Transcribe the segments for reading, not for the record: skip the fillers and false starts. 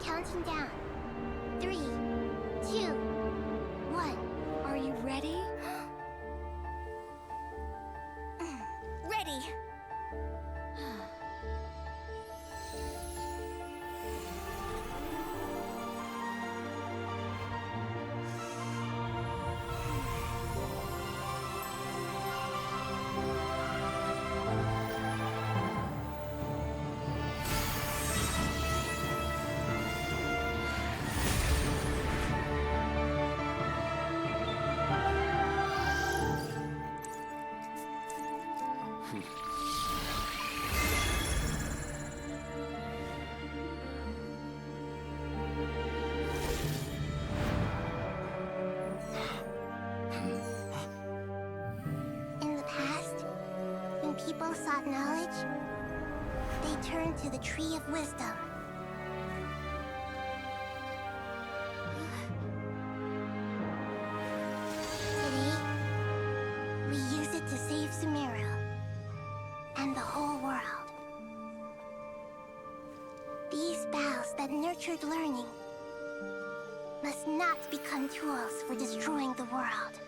Counting down. 3, 2, 1. Are you ready? Ready! In the past, when people sought knowledge, they turned to the Tree of Wisdom. Today, we use it to save Sumeru and the whole world. These boughs that nurtured learning must not become tools for destroying the world.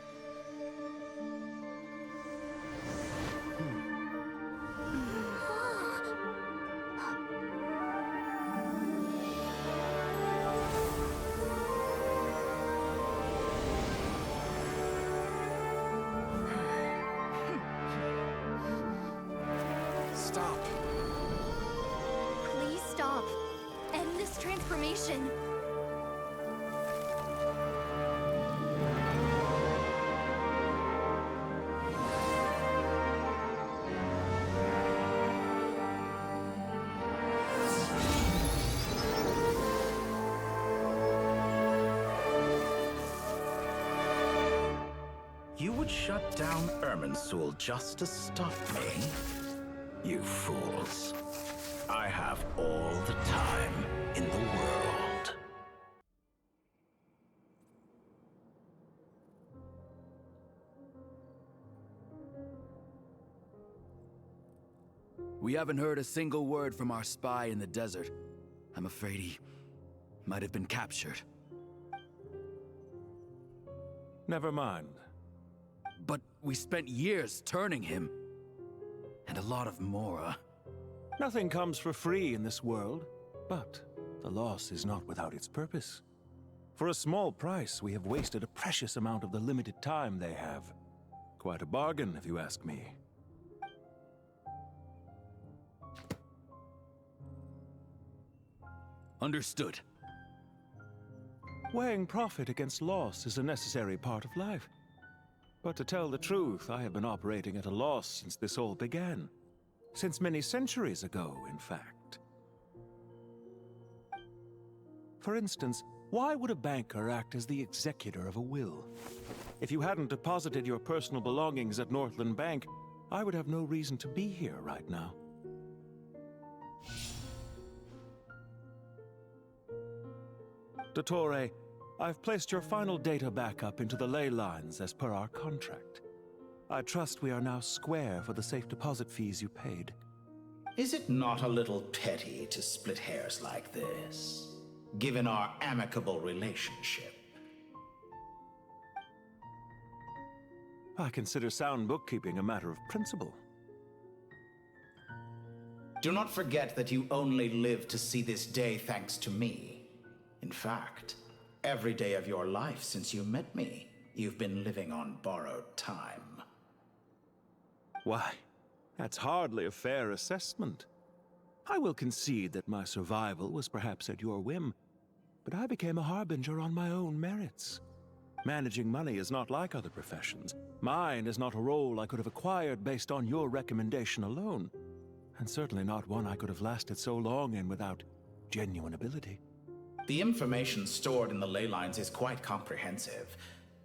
Stop. Please stop. End this transformation. You would shut down Irminsul just to stop me? You fools. I have all the time in the world. We haven't heard a single word from our spy in the desert. I'm afraid he might have been captured. Never mind. But we spent years turning him. And a lot of Mora. Nothing comes for free in this world, but the loss is not without its purpose. For a small price, we have wasted a precious amount of the limited time they have. Quite a bargain, if you ask me. Understood. Weighing profit against loss is a necessary part of life. But to tell the truth, I have been operating at a loss since this all began. Since many centuries ago, in fact. For instance, why would a banker act as the executor of a will? If you hadn't deposited your personal belongings at Northland Bank, I would have no reason to be here right now. Dottore, I've placed your final data backup into the ley lines as per our contract. I trust we are now square for the safe deposit fees you paid. Is it not a little petty to split hairs like this, given our amicable relationship? I consider sound bookkeeping a matter of principle. Do not forget that you only live to see this day thanks to me. In fact, every day of your life since you met me, you've been living on borrowed time. Why, that's hardly a fair assessment. I will concede that my survival was perhaps at your whim, but I became a harbinger on my own merits. Managing money is not like other professions. Mine is not a role I could have acquired based on your recommendation alone, and certainly not one I could have lasted so long in without genuine ability. The information stored in the ley lines is quite comprehensive.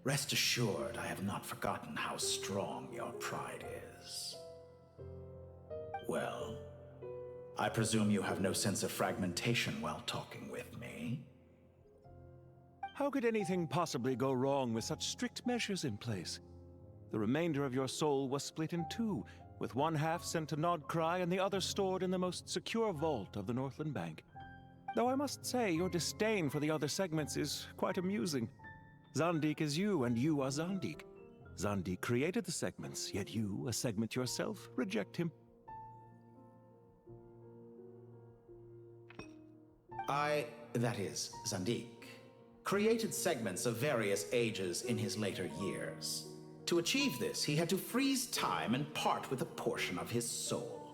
Rest assured, I have not forgotten how strong your pride is. Well, I presume you have no sense of fragmentation while talking with me? How could anything possibly go wrong with such strict measures in place? The remainder of your soul was split in two, with one half sent to Nodcry and the other stored in the most secure vault of the Northland Bank. Though I must say, your disdain for the other segments is quite amusing. Zandik is you, and you are Zandik. Zandik created the segments, yet you, a segment yourself, reject him. That is, Zandik, created segments of various ages in his later years. To achieve this, he had to freeze time and part with a portion of his soul.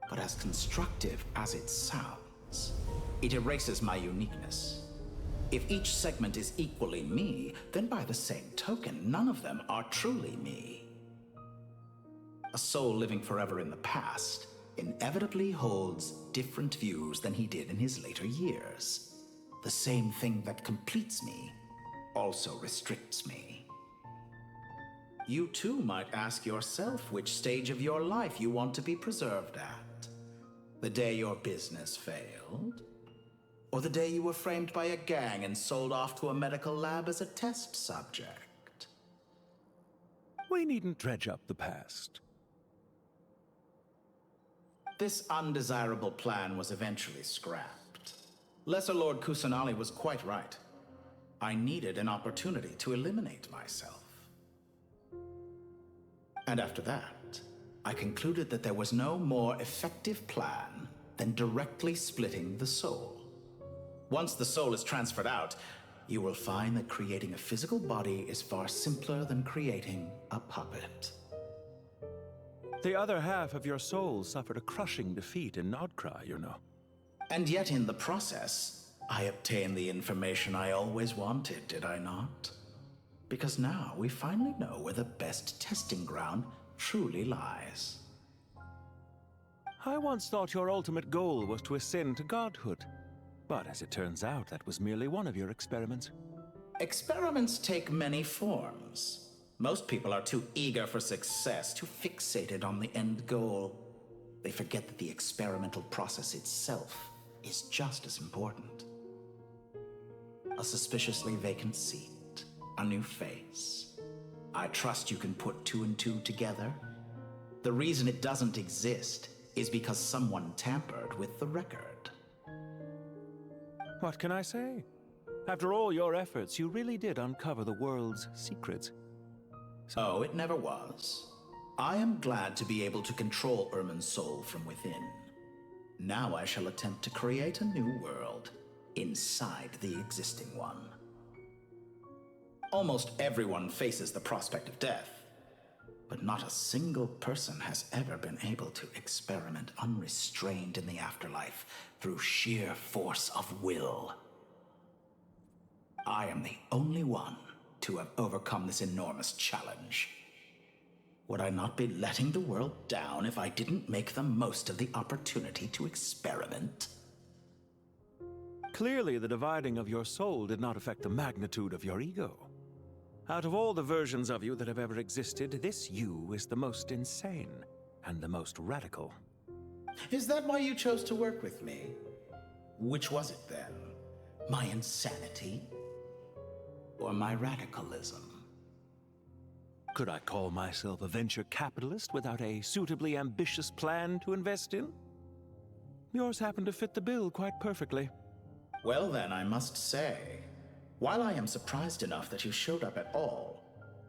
But as constructive as it sounds, it erases my uniqueness. If each segment is equally me, then by the same token, none of them are truly me. A soul living forever in the past inevitably holds different views than he did in his later years. The same thing that completes me also restricts me. You too might ask yourself which stage of your life you want to be preserved at. The day your business failed? Or the day you were framed by a gang and sold off to a medical lab as a test subject? We needn't dredge up the past. This undesirable plan was eventually scrapped. Lesser Lord Kusanali was quite right. I needed an opportunity to eliminate myself. And after that, I concluded that there was no more effective plan than directly splitting the soul. Once the soul is transferred out, you will find that creating a physical body is far simpler than creating a puppet. The other half of your soul suffered a crushing defeat in Nodcry, you know. And yet in the process, I obtained the information I always wanted, did I not? Because now we finally know where the best testing ground truly lies. I once thought your ultimate goal was to ascend to godhood. But as it turns out, that was merely one of your experiments. Experiments take many forms. Most people are too eager for success, too fixated on the end goal. They forget that the experimental process itself is just as important. A suspiciously vacant seat, a new face. I trust you can put two and two together. The reason it doesn't exist is because someone tampered with the record. What can I say? After all your efforts, you really did uncover the world's secrets. Oh, it never was. I am glad to be able to control Irminsul from within. Now I shall attempt to create a new world inside the existing one. Almost everyone faces the prospect of death, but not a single person has ever been able to experiment unrestrained in the afterlife through sheer force of will. I am the only one to have overcome this enormous challenge. Would I not be letting the world down if I didn't make the most of the opportunity to experiment? Clearly, the dividing of your soul did not affect the magnitude of your ego. Out of all the versions of you that have ever existed, this you is the most insane and the most radical. Is that why you chose to work with me? Which was it then? My insanity? Or my radicalism? Could I call myself a venture capitalist without a suitably ambitious plan to invest in? Yours happened to fit the bill quite perfectly. Well then, I must say, while I am surprised enough that you showed up at all,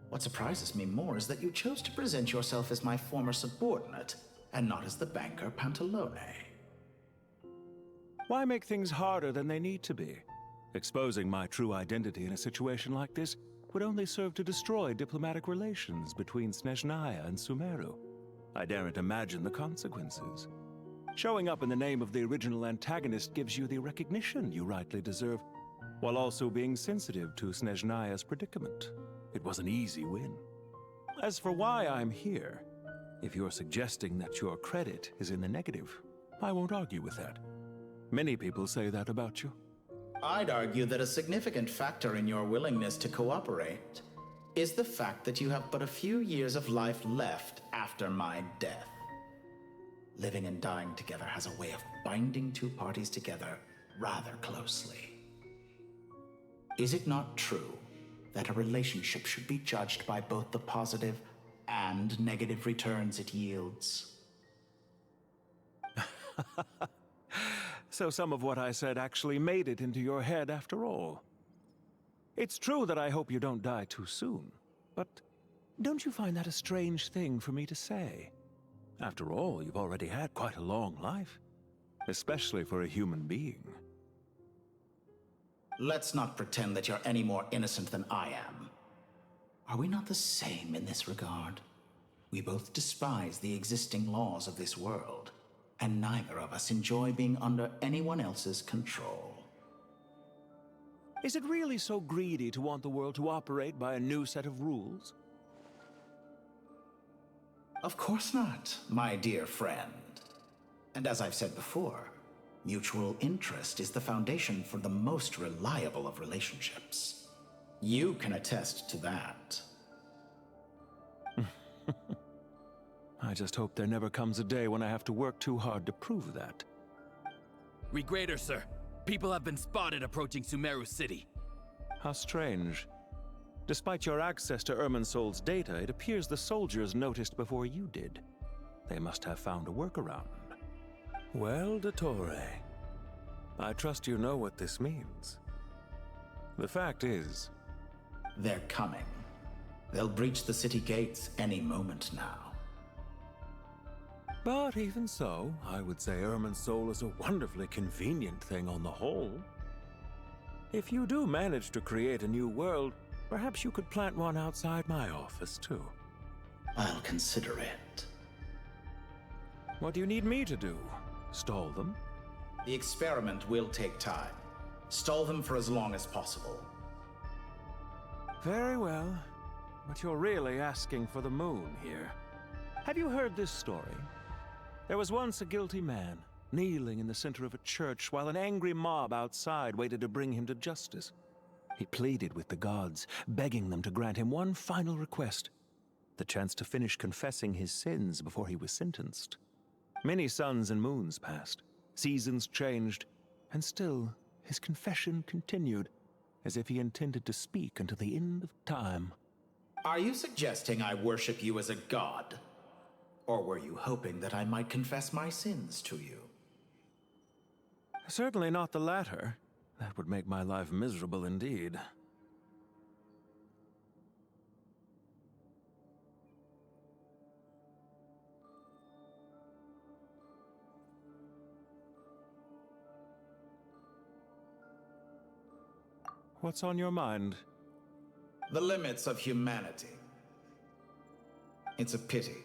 what surprises me more is that you chose to present yourself as my former subordinate, and not as the banker Pantalone. Why make things harder than they need to be? Exposing my true identity in a situation like this would only serve to destroy diplomatic relations between Snezhnaya and Sumeru. I daren't imagine the consequences. Showing up in the name of the original antagonist gives you the recognition you rightly deserve, while also being sensitive to Snezhnaya's predicament. It was an easy win. As for why I'm here, if you're suggesting that your credit is in the negative, I won't argue with that. Many people say that about you. I'd argue that a significant factor in your willingness to cooperate is the fact that you have but a few years of life left after my death. Living and dying together has a way of binding two parties together rather closely. Is it not true that a relationship should be judged by both the positive and negative returns it yields. So some of what I said actually made it into your head after all. It's true that I hope you don't die too soon, but don't you find that a strange thing for me to say? After all, you've already had quite a long life, especially for a human being. Let's not pretend that you're any more innocent than I am. Are we not the same in this regard? We both despise the existing laws of this world, and neither of us enjoy being under anyone else's control. Is it really so greedy to want the world to operate by a new set of rules? Of course not, my dear friend. And as I've said before, mutual interest is the foundation for the most reliable of relationships. You can attest to that. I just hope there never comes a day when I have to work too hard to prove that. Regreater, sir. People have been spotted approaching Sumeru City. How strange. Despite your access to Irminsul's data, it appears the soldiers noticed before you did. They must have found a workaround. Well, Dottore, I trust you know what this means. The fact is... They're coming. They'll breach the city gates any moment now. But even so, I would say Irminsul is a wonderfully convenient thing on the whole. If you do manage to create a new world, perhaps you could plant one outside my office, too. I'll consider it. What do you need me to do? Stall them? The experiment will take time. Stall them for as long as possible. Very well. But you're really asking for the moon here. Have you heard this story? There was once a guilty man, kneeling in the center of a church while an angry mob outside waited to bring him to justice. He pleaded with the gods, begging them to grant him one final request, the chance to finish confessing his sins before he was sentenced. Many suns and moons passed, seasons changed, and still his confession continued, as if he intended to speak until the end of time. Are you suggesting I worship you as a god? Or were you hoping that I might confess my sins to you? Certainly not the latter. That would make my life miserable indeed. What's on your mind? The limits of humanity. It's a pity.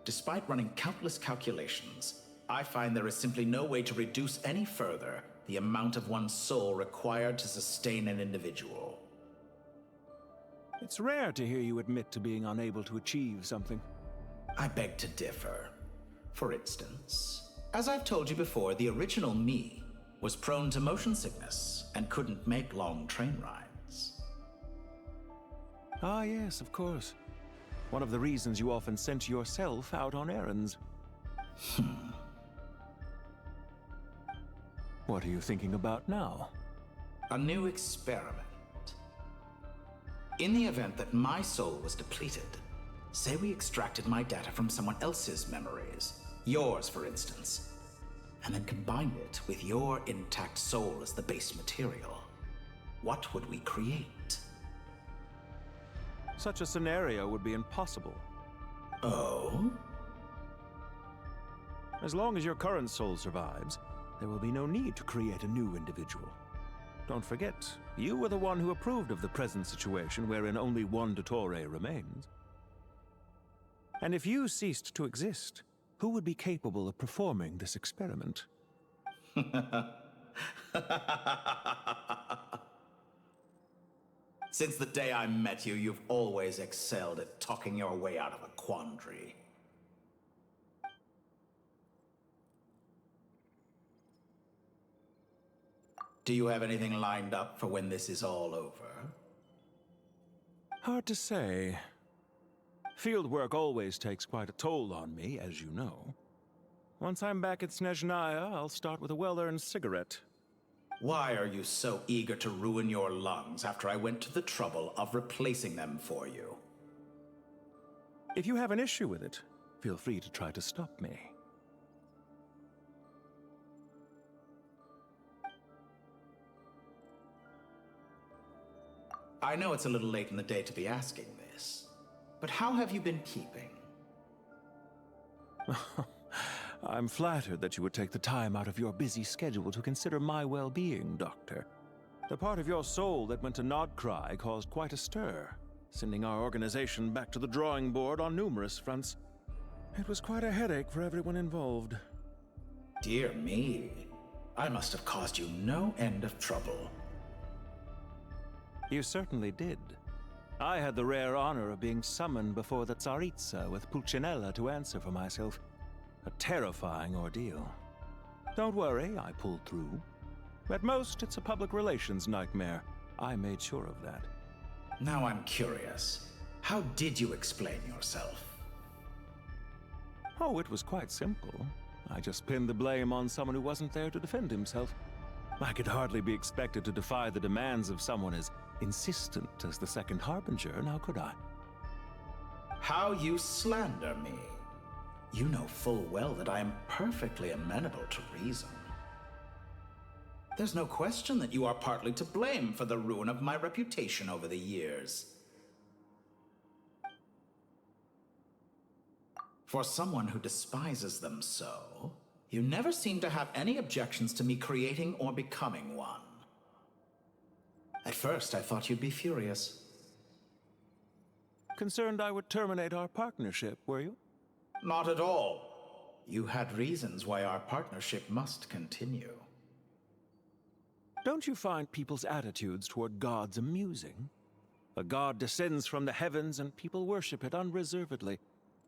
Despite running countless calculations, I find there is simply no way to reduce any further the amount of one's soul required to sustain an individual. It's rare to hear you admit to being unable to achieve something. I beg to differ. For instance, as I've told you before, the original me was prone to motion sickness and couldn't make long train rides. Ah, yes, of course. One of the reasons you often sent yourself out on errands. What are you thinking about now? A new experiment. In the event that my soul was depleted, say we extracted my data from someone else's memories, yours for instance, and then combined it with your intact soul as the base material, what would we create? Such a scenario would be impossible. Oh? As long as your current soul survives, there will be no need to create a new individual. Don't forget, you were the one who approved of the present situation wherein only one Dottore remains. And if you ceased to exist, who would be capable of performing this experiment? Since the day I met you, you've always excelled at talking your way out of a quandary. Do you have anything lined up for when this is all over? Hard to say. Field work always takes quite a toll on me, as you know. Once I'm back at Snezhnaya, I'll start with a well-earned cigarette. Why are you so eager to ruin your lungs after I went to the trouble of replacing them for you? If you have an issue with it, feel free to try to stop me. I know it's a little late in the day to be asking this, but how have you been keeping? I'm flattered that you would take the time out of your busy schedule to consider my well-being, Doctor. The part of your soul that went to Nodcry caused quite a stir, sending our organization back to the drawing board on numerous fronts. It was quite a headache for everyone involved. Dear me, I must have caused you no end of trouble. You certainly did. I had the rare honor of being summoned before the Tsaritsa with Pulcinella to answer for myself. A terrifying ordeal. Don't worry, I pulled through. At most, it's a public relations nightmare. I made sure of that. Now I'm curious. How did you explain yourself? Oh, it was quite simple. I just pinned the blame on someone who wasn't there to defend himself. I could hardly be expected to defy the demands of someone as insistent as the second Harbinger, now could I? How you slander me. You know full well that I am perfectly amenable to reason. There's no question that you are partly to blame for the ruin of my reputation over the years. For someone who despises them so, you never seem to have any objections to me creating or becoming one. At first, I thought you'd be furious. Concerned I would terminate our partnership, were you? Not at all. You had reasons why our partnership must continue. Don't you find people's attitudes toward gods amusing? A god descends from the heavens and people worship it unreservedly,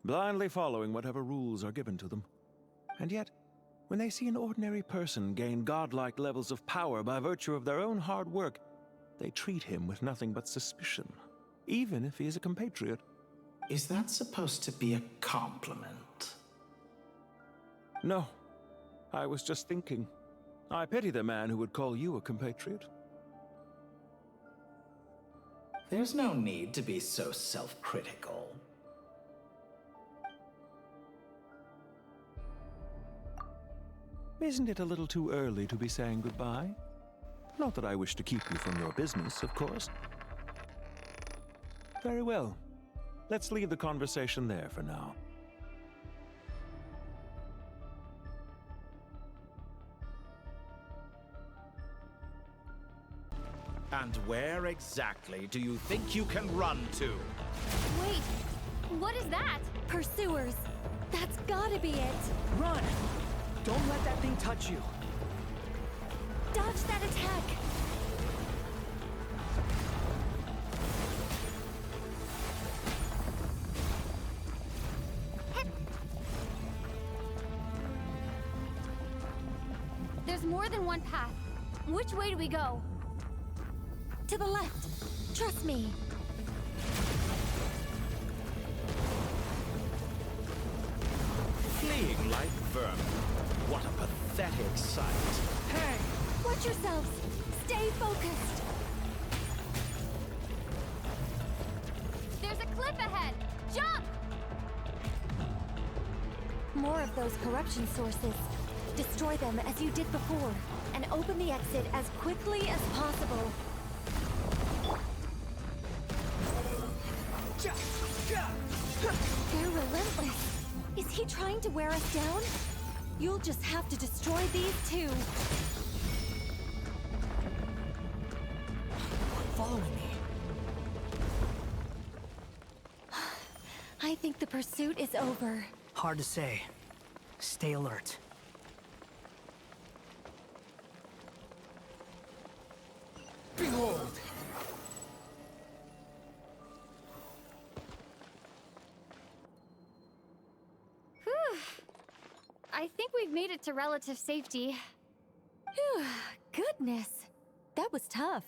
blindly following whatever rules are given to them. And yet, when they see an ordinary person gain godlike levels of power by virtue of their own hard work, they treat him with nothing but suspicion, even if he is a compatriot. Is that supposed to be a compliment? No, I was just thinking. I pity the man who would call you a compatriot. There's no need to be so self-critical. Isn't it a little too early to be saying goodbye? Not that I wish to keep you from your business, of course. Very well. Let's leave the conversation there for now. And where exactly do you think you can run to? Wait, what is that? Pursuers. That's gotta be it. Run! Don't let that thing touch you. Dodge that attack. There's more than one path. Which way do we go? To the left. Trust me. Fleeing like vermin. What a pathetic sight. Hey! Watch yourselves. Stay focused. There's a cliff ahead! Jump! More of those corruption sources. Destroy them as you did before, and open the exit as quickly as possible. They're relentless. Is he trying to wear us down? You'll just have to destroy these too. Following me. I think the pursuit is over. Hard to say. Stay alert. Behold! Whew. I think we've made it to relative safety. Phew, goodness. That was tough.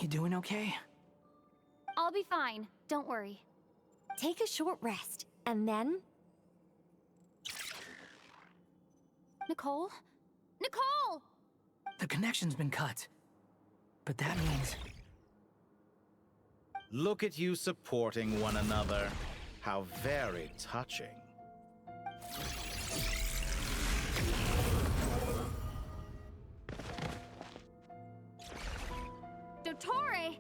You doing okay? I'll be fine, don't worry. Take a short rest, and then... Nicole? Nicole! The connection's been cut. But that means... Look at you supporting one another. How very touching. Dottore!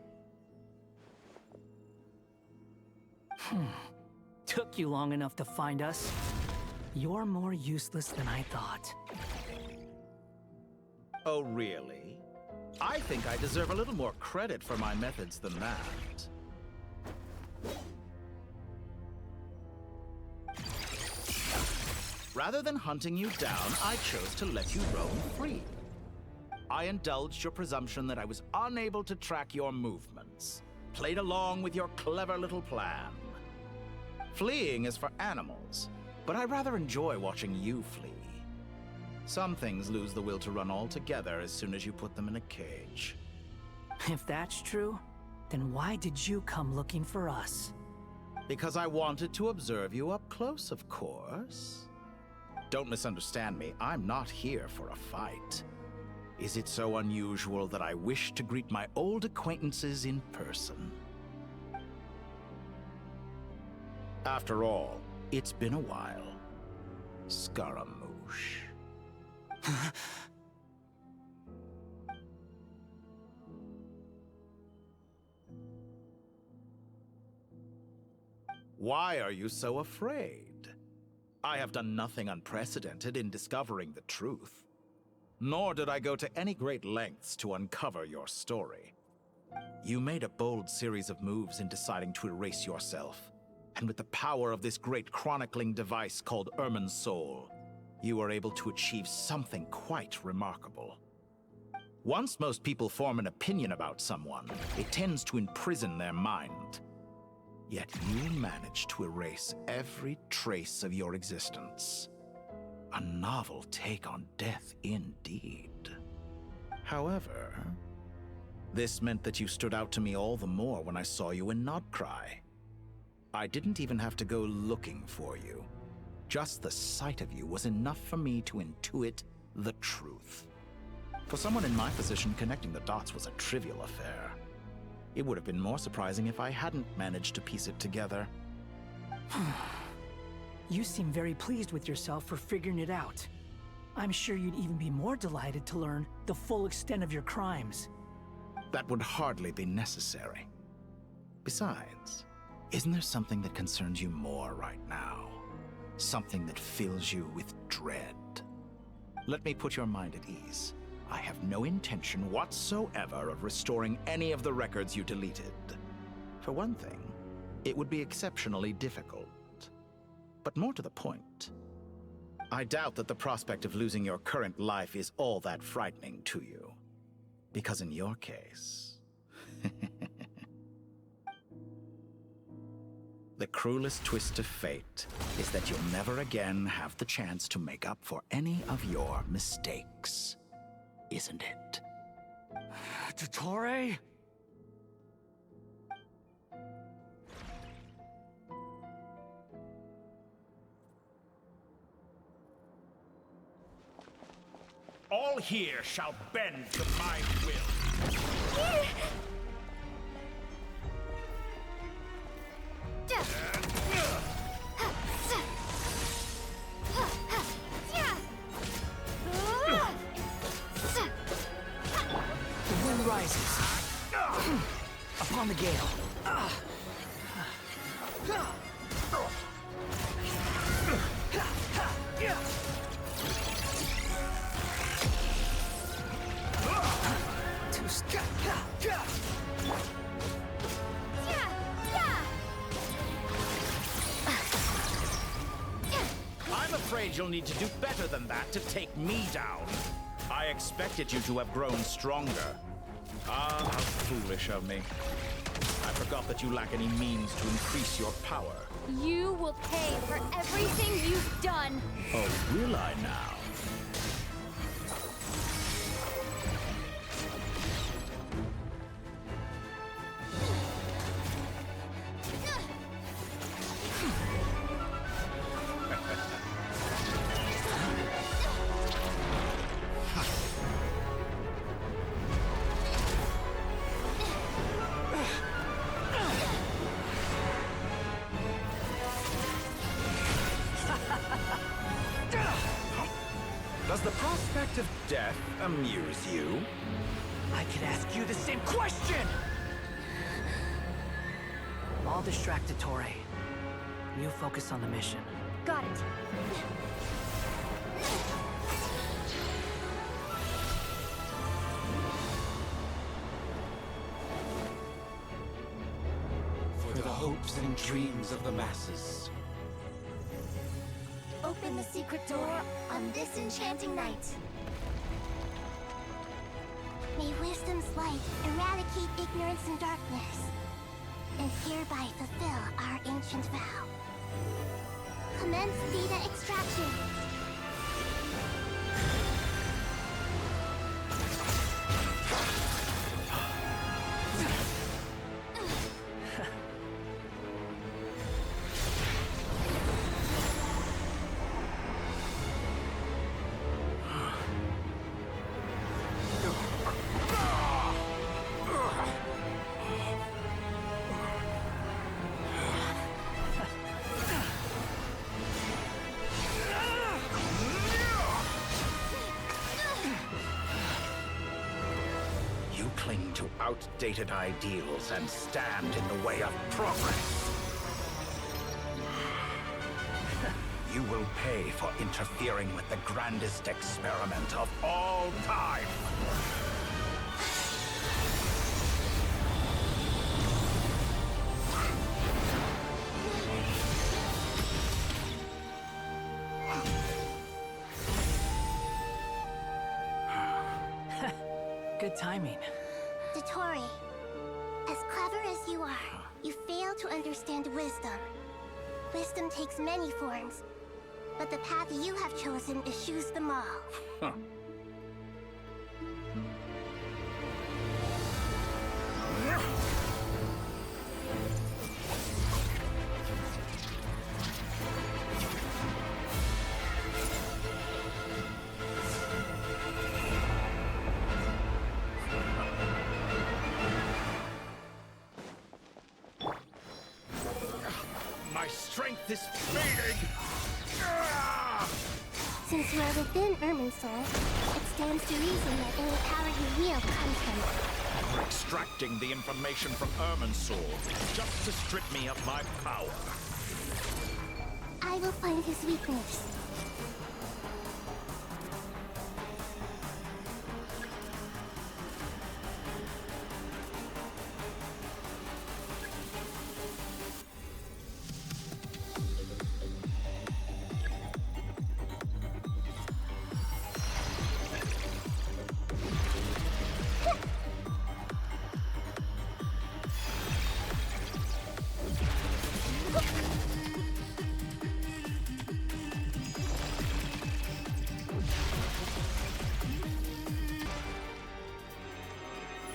Took you long enough to find us. You're more useless than I thought. Oh, really? I think I deserve a little more credit for my methods than that. Rather than hunting you down, I chose to let you roam free. I indulged your presumption that I was unable to track your movements, played along with your clever little plan. Fleeing is for animals, but I rather enjoy watching you flee. Some things lose the will to run altogether as soon as you put them in a cage. If that's true, then why did you come looking for us? Because I wanted to observe you up close, of course. Don't misunderstand me, I'm not here for a fight. Is it so unusual that I wish to greet my old acquaintances in person? After all, it's been a while. Scaramouche. Why are you so afraid? I have done nothing unprecedented in discovering the truth. Nor did I go to any great lengths to uncover your story. You made a bold series of moves in deciding to erase yourself. And with the power of this great chronicling device called Irminsul, you were able to achieve something quite remarkable. Once most people form an opinion about someone, it tends to imprison their mind. Yet you managed to erase every trace of your existence. A novel take on death indeed. However, this meant that you stood out to me all the more when I saw you in Nodcry. I didn't even have to go looking for you. Just the sight of you was enough for me to intuit the truth. For someone in my position, connecting the dots was a trivial affair. It would have been more surprising if I hadn't managed to piece it together. You seem very pleased with yourself for figuring it out. I'm sure you'd even be more delighted to learn the full extent of your crimes. That would hardly be necessary. Besides, isn't there something that concerns you more right now? Something that fills you with dread? Let me put your mind at ease. I have no intention whatsoever of restoring any of the records you deleted. For one thing, it would be exceptionally difficult. But more to the point, I doubt that the prospect of losing your current life is all that frightening to you. Because in your case... the cruelest twist of fate is that you'll never again have the chance to make up for any of your mistakes. Isn't it? Dottore? All here shall bend to my will. The wind rises. Upon the gale. I'm afraid you'll need to do better than that to take me down. I expected you to have grown stronger. Ah, how foolish of me. I forgot that you lack any means to increase your power. You will pay for everything you've done! Oh, will I now? Does the prospect of death amuse you? I could ask you the same question! I'll distract Dottore. You focus on the mission. Got it. For the hopes and dreams of the masses. Open the secret door on this enchanting night. May wisdom's light eradicate ignorance and darkness, and hereby fulfill our ancient vow. Commence data extraction. You cling to outdated ideals and stand in the way of progress. You will pay for interfering with the grandest experiment of all time. Good timing. Dottore, as clever as you are, you fail to understand wisdom. Wisdom takes many forms, but the path you have chosen eschews them all. My strength is fading! Since you are within Irminsul, it stands to reason that any power you wield comes from You're extracting the information from Irminsul just to strip me of my power. I will find his weakness.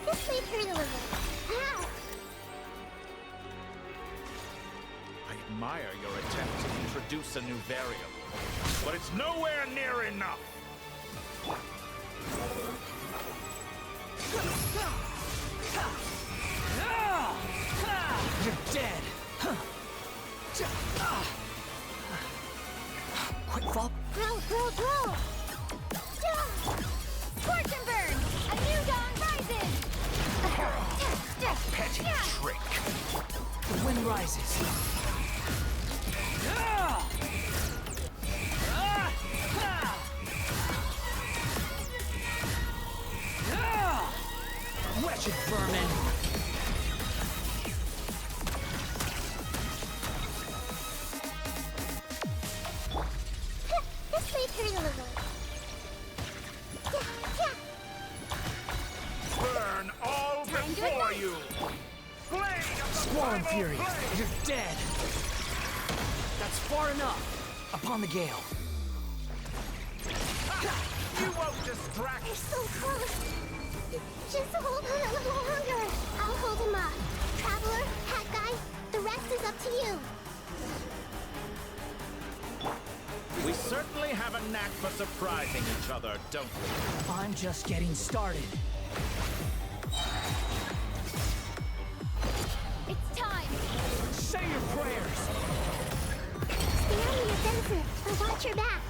This may hurt a little. Ow! I admire your attempt to introduce a new variable, but it's nowhere near enough. You're dead! Quick fall. Throw! Scorch and burn! A new dawn rises! Petty trick. The wind rises. Wretched vermin! This may hurt a little. Burn all Time to before ignite. you! Blade of the Squall primal Fury, blade! you're dead! That's far enough! Upon the gale. You won't distract. You're so close. Just hold on a little longer. I'll hold him up. Traveler, Hat Guy, the rest is up to you. We certainly have a knack for surprising each other, don't we? I'm just getting started. It's time! Say your prayers! Stay on your defensive, but watch your back.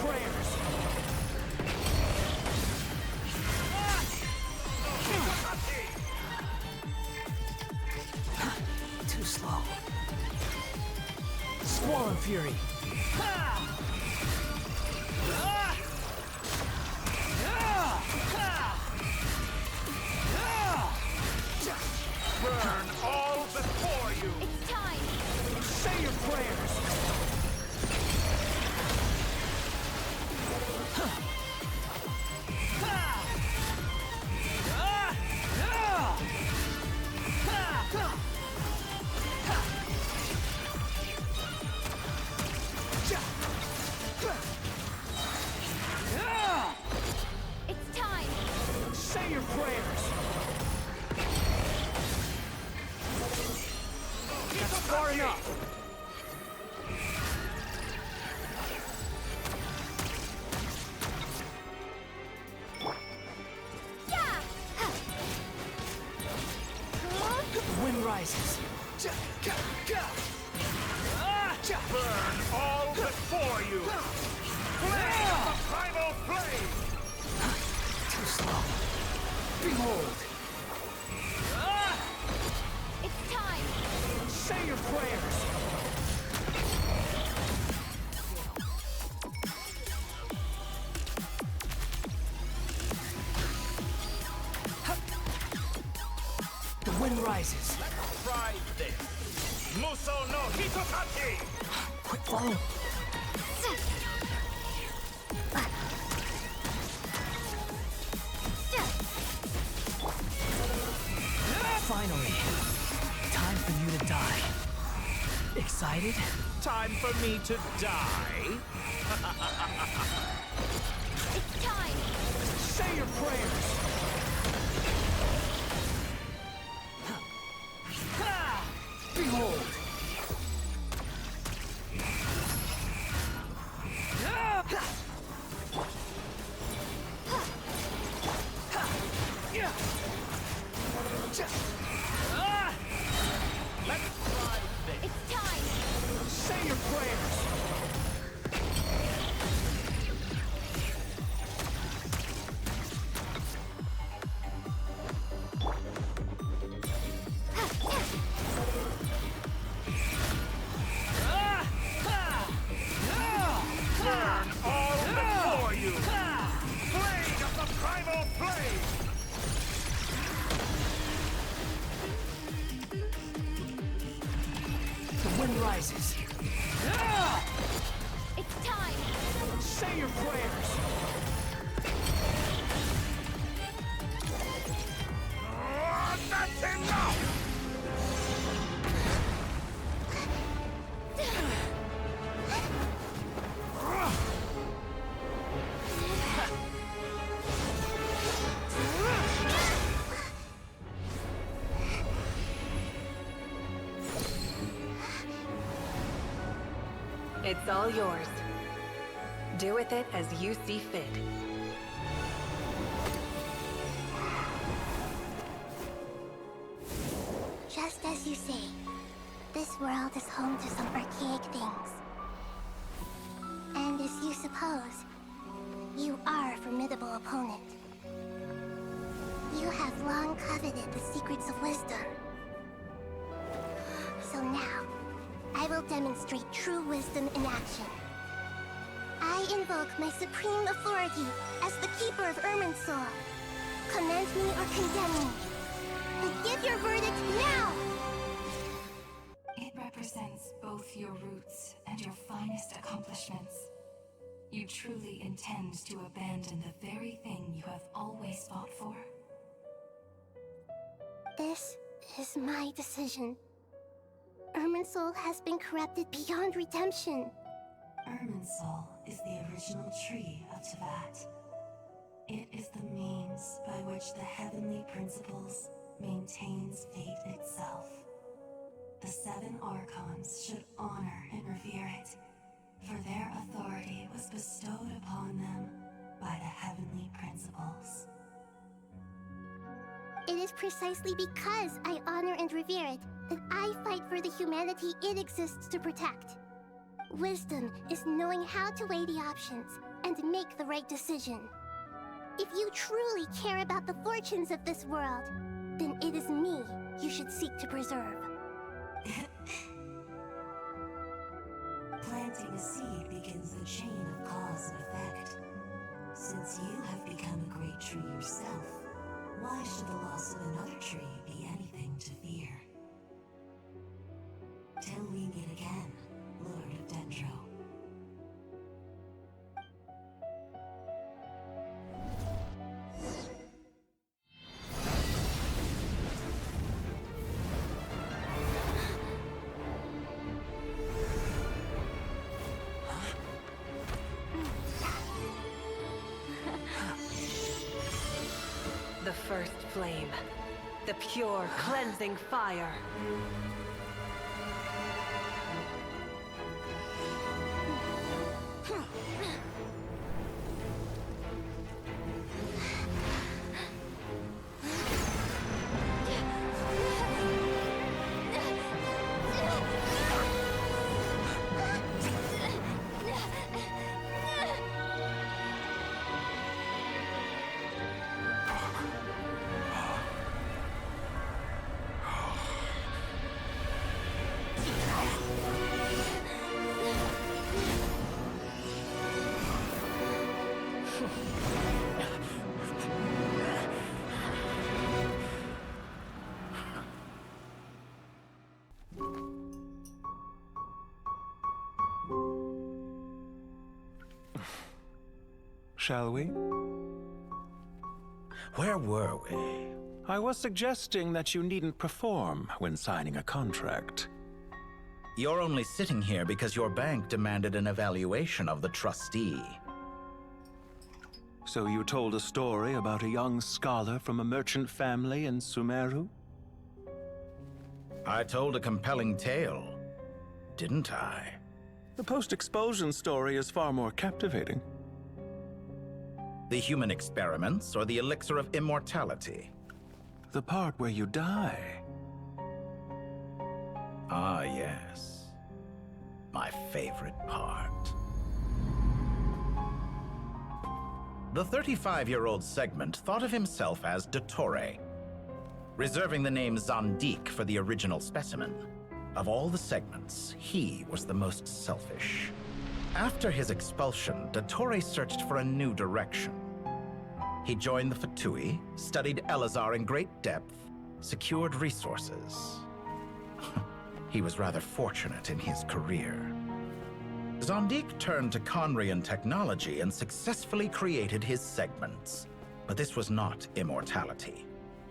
prayers! Too slow. Squall and Fury. Burn all before you! It's time! Say your prayers! It's time! Say your prayers! That's far enough! The wind rises. Burn all before you! Flame of the primal flame! Too slow. Behold! It's time! Say your prayers! The wind rises. Try this! Muso no Hitotachi! Quick follow. Finally. Time for you to die. Excited? Time for me to die? It's time! Say your prayers! Behold! Let's try this! It's time! Say your prayers! Burn all before you! Blade of the primal flame! The wind rises. It's time! Say your prayers! That's enough! It's all yours. Do with it as you see fit. Just as you say, this world is home to some archaic things. And as you suppose, you are a formidable opponent. You have long coveted the secrets of wisdom. So now, I will demonstrate true wisdom in action. I invoke my supreme authority as the keeper of Irminsul. Commend me or condemn me. But give your verdict now! It represents both your roots and your finest accomplishments. You truly intend to abandon the very thing you have always fought for? This is my decision. Irminsul has been corrupted beyond redemption. Irminsul is the original tree of Teyvat. It is the means by which the heavenly principles maintains fate itself. The seven Archons should honor and revere it, for their authority was bestowed upon them by the heavenly principles. It is precisely because I honor and revere it that I fight for the humanity it exists to protect. Wisdom is knowing how to weigh the options and make the right decision. If you truly care about the fortunes of this world, then it is me you should seek to preserve. Planting a seed begins the chain of cause and effect. Since you have become a great tree yourself, why should the loss of another tree be anything to fear? Till we meet again, Lord of Dendro. The first flame. The pure, cleansing fire. Shall we? Where were we? I was suggesting that you needn't perform when signing a contract. You're only sitting here because your bank demanded an evaluation of the trustee. So you told a story about a young scholar from a merchant family in Sumeru? I told a compelling tale, didn't I? The post-expulsion story is far more captivating. The human experiments or the elixir of immortality? The part where you die. Ah, yes. My favorite part. The 35-year-old Segment thought of himself as Dottore, reserving the name Zandik for the original specimen. Of all the segments, he was the most selfish. After his expulsion, Dottore searched for a new direction. He joined the Fatui, studied Elazar in great depth, secured resources. He was rather fortunate in his career. Zandik turned to Conrian technology and successfully created his segments. But this was not immortality.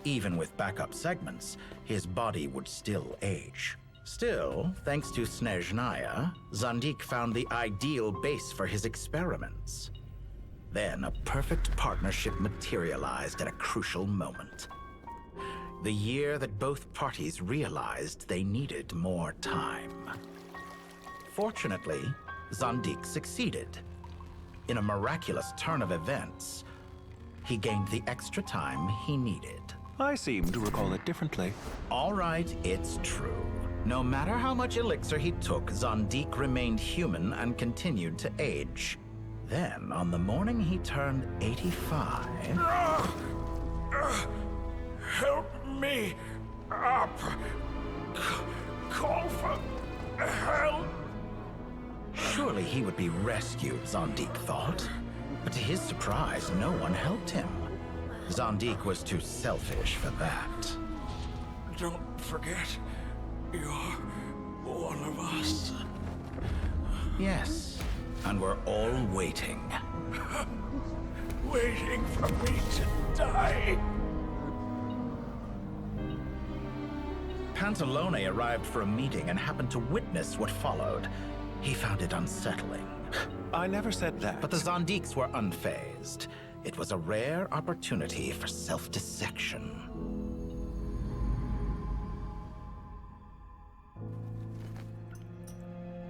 Even with backup segments, his body would still age. Still, thanks to Snezhnaya, Zandik found the ideal base for his experiments. Then a perfect partnership materialized at a crucial moment. The year that both parties realized they needed more time. Fortunately, Zandik succeeded. In a miraculous turn of events, he gained the extra time he needed. I seem to recall it differently. All right, it's true. No matter how much elixir he took, Zandik remained human and continued to age. Then, on the morning he turned 85... Help me up! Call for help! Surely he would be rescued, Zandik thought. But to his surprise, no one helped him. Zandik was too selfish for that. Don't forget, you're one of us. Yes, and we're all waiting. Waiting for me to die. Pantalone arrived for a meeting and happened to witness what followed. He found it unsettling. I never said that. But the Zandiks were unfazed. It was a rare opportunity for self-dissection.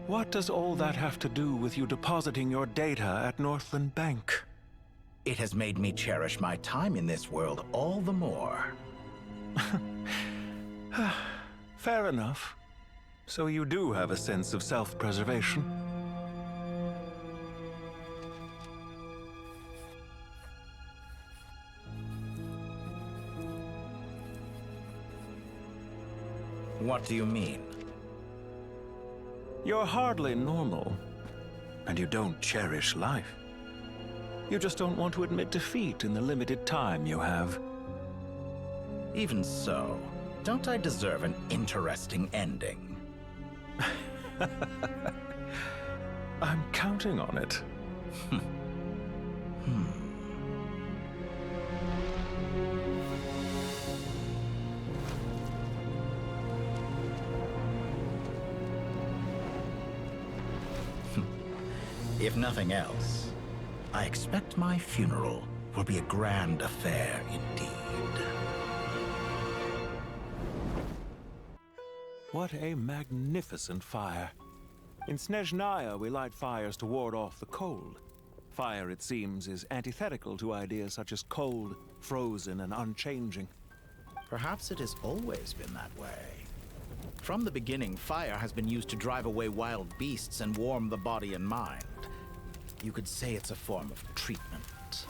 What does all that have to do with you depositing your data at Northland Bank? It has made me cherish my time in this world all the more. Fair enough. So you do have a sense of self-preservation. What do you mean? You're hardly normal, and you don't cherish life. You just don't want to admit defeat in the limited time you have. Even so, don't I deserve an interesting ending? I'm counting on it. If nothing else, I expect my funeral will be a grand affair indeed. What a magnificent fire. In Snezhnaya, we light fires to ward off the cold. Fire, it seems, is antithetical to ideas such as cold, frozen, and unchanging. Perhaps it has always been that way. From the beginning, fire has been used to drive away wild beasts and warm the body and mind. You could say it's a form of treatment.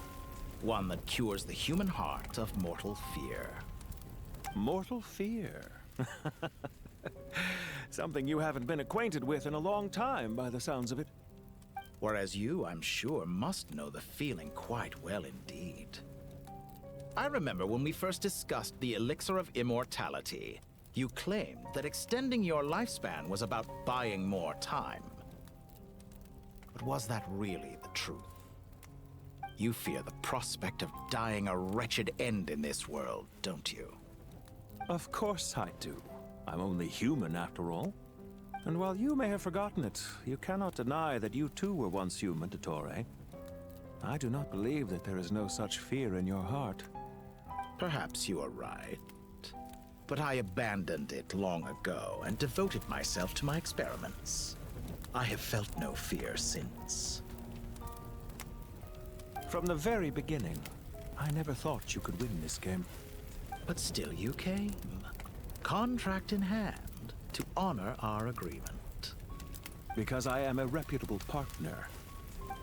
One that cures the human heart of mortal fear. Mortal fear? Something you haven't been acquainted with in a long time, by the sounds of it. Whereas you, I'm sure, must know the feeling quite well indeed. I remember when we first discussed the elixir of immortality, you claimed that extending your lifespan was about buying more time. But was that really the truth? You fear the prospect of dying a wretched end in this world, don't you? Of course I do. I'm only human, after all. And while you may have forgotten it, you cannot deny that you too were once human, Dottore. I do not believe that there is no such fear in your heart. Perhaps you are right. But I abandoned it long ago and devoted myself to my experiments. I have felt no fear since. From the very beginning, I never thought you could win this game. But still you came. Contract in hand, to honor our agreement. Because I am a reputable partner.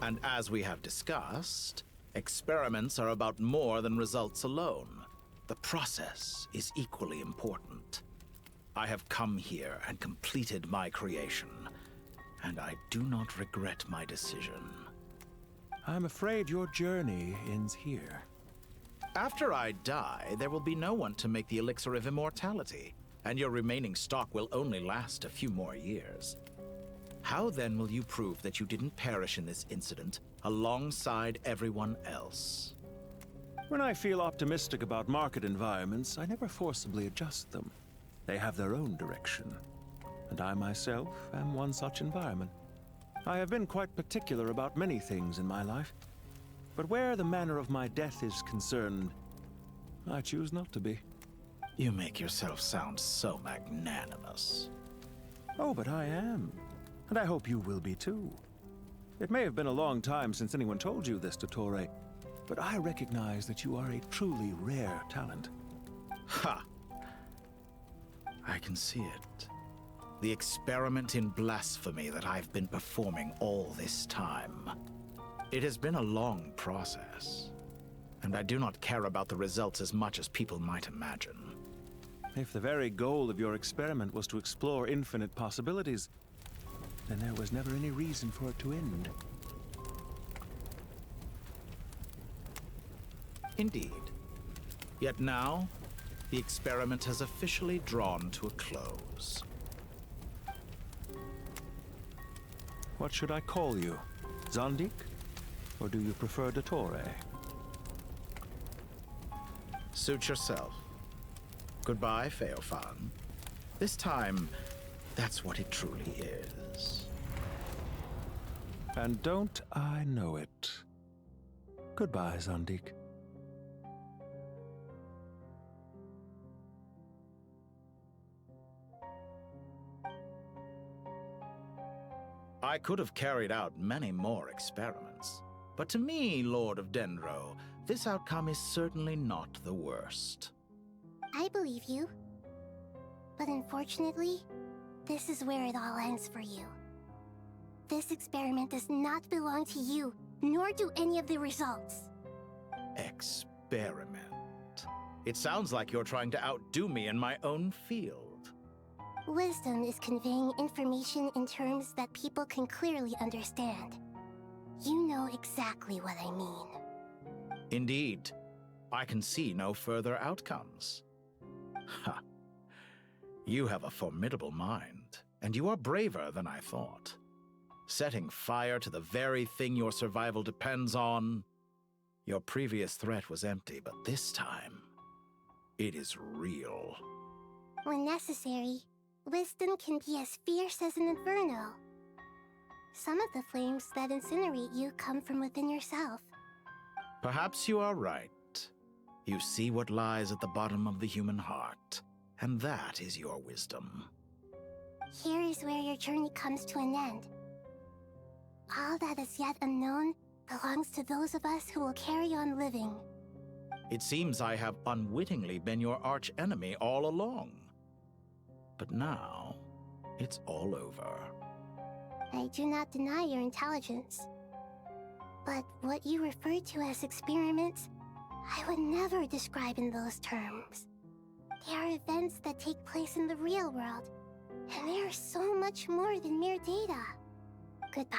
And as we have discussed, experiments are about more than results alone. The process is equally important. I have come here and completed my creation, and I do not regret my decision. I'm afraid your journey ends here. After I die, there will be no one to make the elixir of immortality, and your remaining stock will only last a few more years. How then will you prove that you didn't perish in this incident alongside everyone else? When I feel optimistic about market environments, I never forcibly adjust them. They have their own direction, and I myself am one such environment. I have been quite particular about many things in my life, but where the manner of my death is concerned, I choose not to be. You make yourself sound so magnanimous. Oh, but I am, and I hope you will be too. It may have been a long time since anyone told you this, Dottore, but I recognize that you are a truly rare talent. Ha! I can see it. The experiment in blasphemy that I've been performing all this time. It has been a long process, and I do not care about the results as much as people might imagine. If the very goal of your experiment was to explore infinite possibilities, then there was never any reason for it to end. Indeed. Yet now, the experiment has officially drawn to a close. What should I call you? Zandik? Or do you prefer Dottore? Suit yourself. Goodbye, Feofan. This time, that's what it truly is. And don't I know it? Goodbye, Zandik. I could have carried out many more experiments, but to me, Lord of Dendro, this outcome is certainly not the worst. I believe you. But unfortunately, this is where it all ends for you. This experiment does not belong to you, nor do any of the results. Experiment. It sounds like you're trying to outdo me in my own field. Wisdom is conveying information in terms that people can clearly understand. You know exactly what I mean. Indeed. I can see no further outcomes. Ha. You have a formidable mind, and you are braver than I thought. Setting fire to the very thing your survival depends on. Your previous threat was empty, but this time, it is real. When necessary, wisdom can be as fierce as an inferno. Some of the flames that incinerate you come from within yourself. Perhaps you are right. You see what lies at the bottom of the human heart, and that is your wisdom. Here is where your journey comes to an end. All that is yet unknown belongs to those of us who will carry on living. It seems I have unwittingly been your arch-enemy all along. But now, it's all over. I do not deny your intelligence. But what you refer to as experiments, I would never describe in those terms. They are events that take place in the real world, and they are so much more than mere data. Goodbye.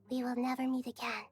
We will never meet again.